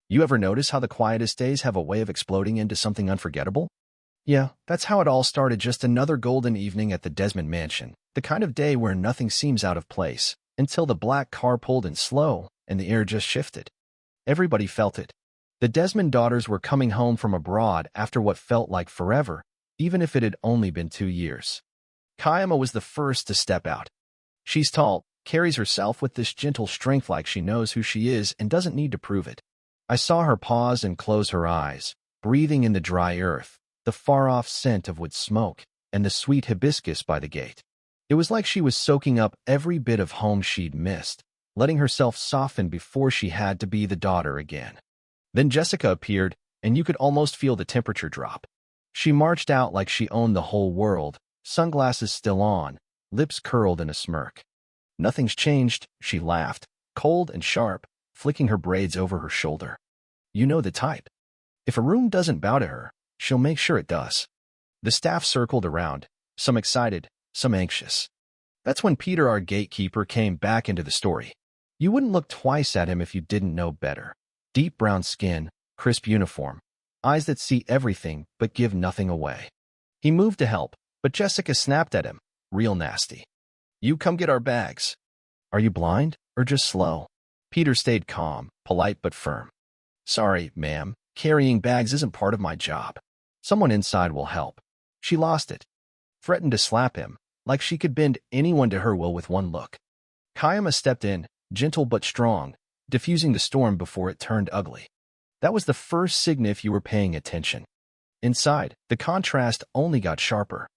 You ever notice how the quietest days have a way of exploding into something unforgettable? Yeah, that's how it all started, just another golden evening at the Desmond mansion, the kind of day where nothing seems out of place, until the black car pulled in slow and the air just shifted. Everybody felt it. The Desmond daughters were coming home from abroad after what felt like forever, even if it had only been 2 years. Kayama was the first to step out. She's tall, carries herself with this gentle strength like she knows who she is and doesn't need to prove it. I saw her pause and close her eyes, breathing in the dry earth, the far-off scent of wood smoke, and the sweet hibiscus by the gate. It was like she was soaking up every bit of home she'd missed, letting herself soften before she had to be the daughter again. Then Jessica appeared, and you could almost feel the temperature drop. She marched out like she owned the whole world, sunglasses still on, lips curled in a smirk. "Nothing's changed," she laughed, cold and sharp, flicking her braids over her shoulder. "You know the type. If a room doesn't bow to her, she'll make sure it does." The staff circled around, some excited, some anxious. That's when Peter, our gatekeeper, came back into the story. You wouldn't look twice at him if you didn't know better. Deep brown skin, crisp uniform, eyes that see everything but give nothing away. He moved to help, but Jessica snapped at him, real nasty. "You come get our bags." "Are you blind, or just slow?" Peter stayed calm, polite but firm. "Sorry, ma'am, carrying bags isn't part of my job. Someone inside will help." She lost it. Threatened to slap him, like she could bend anyone to her will with one look. Kayama stepped in, gentle but strong, diffusing the storm before it turned ugly. That was the first signal if you were paying attention. Inside, the contrast only got sharper.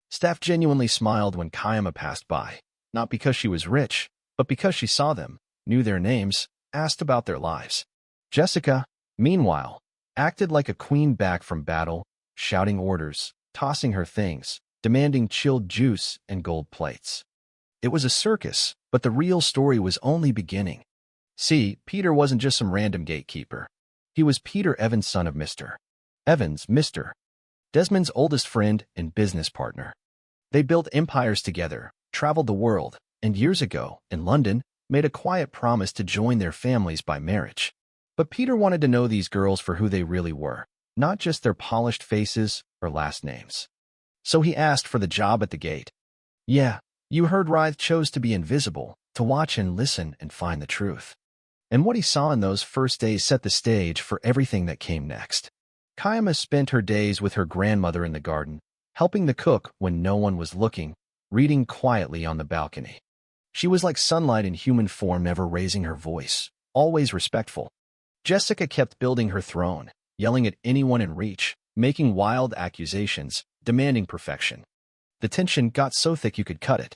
Staff genuinely smiled when Kayama passed by, not because she was rich, but because she saw them, knew their names, asked about their lives. Jessica, meanwhile, acted like a queen back from battle, shouting orders, tossing her things, demanding chilled juice and gold plates. It was a circus, but the real story was only beginning. See, Peter wasn't just some random gatekeeper. He was Peter Evans, son of Mr. Evans, Mr. Desmond's oldest friend and business partner. They built empires together, traveled the world, and years ago, in London, made a quiet promise to join their families by marriage. But Peter wanted to know these girls for who they really were, not just their polished faces or last names. So he asked for the job at the gate. Yeah, you heard right, chose to be invisible, to watch and listen and find the truth. And what he saw in those first days set the stage for everything that came next. Kayama spent her days with her grandmother in the garden, helping the cook when no one was looking, reading quietly on the balcony. She was like sunlight in human form, never raising her voice, always respectful. Jessica kept building her throne, yelling at anyone in reach, making wild accusations, demanding perfection. The tension got so thick you could cut it.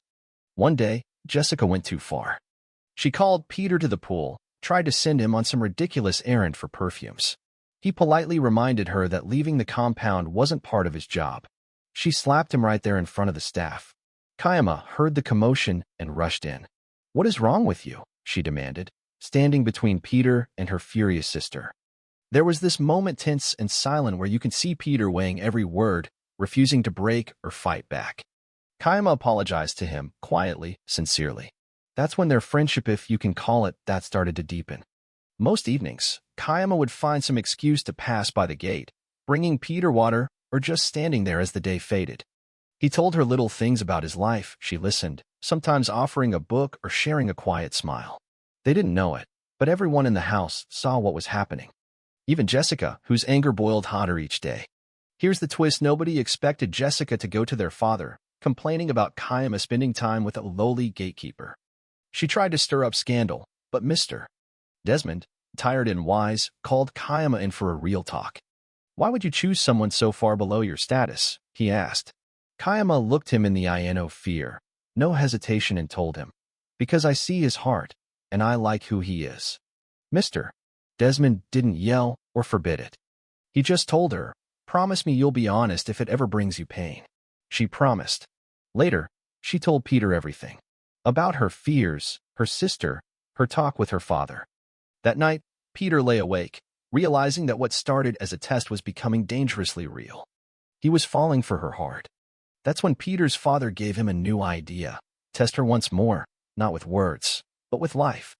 One day, Jessica went too far. She called Peter to the pool, tried to send him on some ridiculous errand for perfumes. He politely reminded her that leaving the compound wasn't part of his job. She slapped him right there in front of the staff. Kayama heard the commotion and rushed in. "What is wrong with you?" she demanded, standing between Peter and her furious sister. There was this moment, tense and silent, where you can see Peter weighing every word, refusing to break or fight back. Kayama apologized to him, quietly, sincerely. That's when their friendship, if you can call it that, started to deepen. Most evenings, Kayama would find some excuse to pass by the gate, bringing Peter water or just standing there as the day faded. He told her little things about his life. She listened, sometimes offering a book or sharing a quiet smile. They didn't know it, but everyone in the house saw what was happening. Even Jessica, whose anger boiled hotter each day. Here's the twist: nobody expected Jessica to go to their father, complaining about Kayama spending time with a lowly gatekeeper. She tried to stir up scandal, but Mr. Desmond, tired and wise, called Kayama in for a real talk. "Why would you choose someone so far below your status?" he asked. Kayama looked him in the eye, no fear, no hesitation, and told him, "Because I see his heart, and I like who he is." Mr. Desmond didn't yell or forbid it. He just told her, "Promise me you'll be honest if it ever brings you pain." She promised. Later, she told Peter everything. About her fears, her sister, her talk with her father. That night, Peter lay awake, realizing that what started as a test was becoming dangerously real. He was falling for her hard. That's when Peter's father gave him a new idea. Test her once more, not with words, but with life.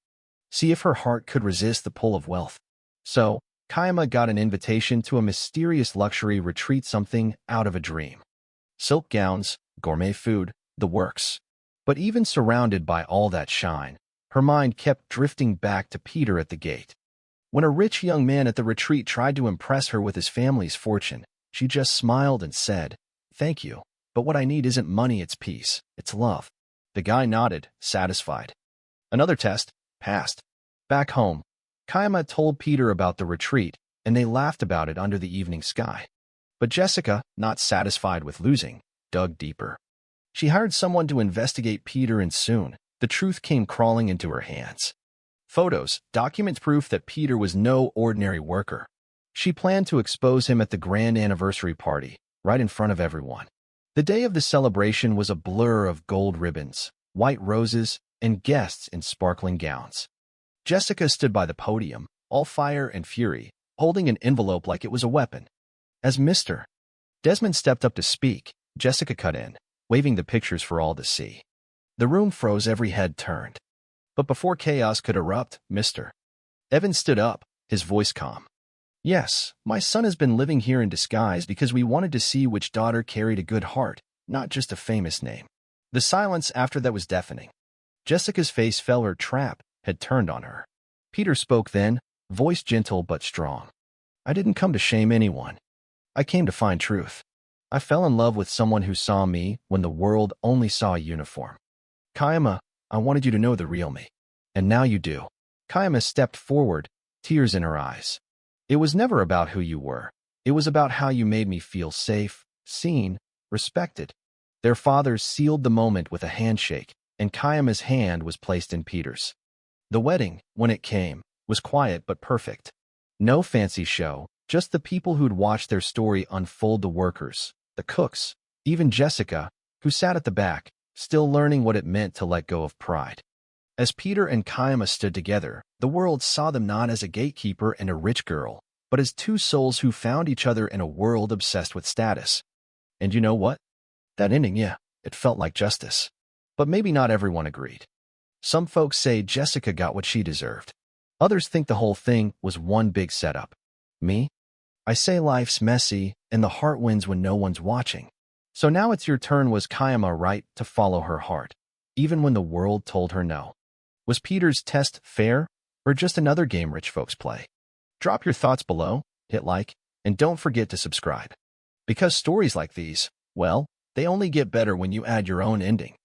See if her heart could resist the pull of wealth. So, Kayama got an invitation to a mysterious luxury retreat, something out of a dream. Silk gowns, gourmet food, the works. But even surrounded by all that shine, her mind kept drifting back to Peter at the gate. When a rich young man at the retreat tried to impress her with his family's fortune, she just smiled and said, "Thank you, but what I need isn't money, it's peace, it's love." The guy nodded, satisfied. Another test, passed. Back home, Kayama told Peter about the retreat, and they laughed about it under the evening sky. But Jessica, not satisfied with losing, dug deeper. She hired someone to investigate Peter, and soon, the truth came crawling into her hands. Photos, document proof that Peter was no ordinary worker. She planned to expose him at the grand anniversary party, right in front of everyone. The day of the celebration was a blur of gold ribbons, white roses, and guests in sparkling gowns. Jessica stood by the podium, all fire and fury, holding an envelope like it was a weapon. As Mr. Desmond stepped up to speak, Jessica cut in, waving the pictures for all to see. The room froze, every head turned. But before chaos could erupt, Mr. Evans stood up, his voice calm. "Yes, my son has been living here in disguise because we wanted to see which daughter carried a good heart, not just a famous name." The silence after that was deafening. Jessica's face fell, her trap had turned on her. Peter spoke then, voice gentle but strong. "I didn't come to shame anyone. I came to find truth. I fell in love with someone who saw me when the world only saw a uniform. Kayama, I wanted you to know the real me. And now you do." Kayama stepped forward, tears in her eyes. "It was never about who you were. It was about how you made me feel safe, seen, respected." Their fathers sealed the moment with a handshake, and Kayama's hand was placed in Peter's. The wedding, when it came, was quiet but perfect. No fancy show, just the people who'd watched their story unfold, the workers, the cooks, even Jessica, who sat at the back, still learning what it meant to let go of pride. As Peter and Kayama stood together, the world saw them not as a gatekeeper and a rich girl, but as two souls who found each other in a world obsessed with status. And you know what? That ending, yeah, it felt like justice. But maybe not everyone agreed. Some folks say Jessica got what she deserved. Others think the whole thing was one big setup. Me? I say life's messy, and the heart wins when no one's watching. So now it's your turn. Was Kayama right to follow her heart, even when the world told her no? Was Peter's test fair, or just another game rich folks play? Drop your thoughts below, hit like, and don't forget to subscribe. Because stories like these, well, they only get better when you add your own ending.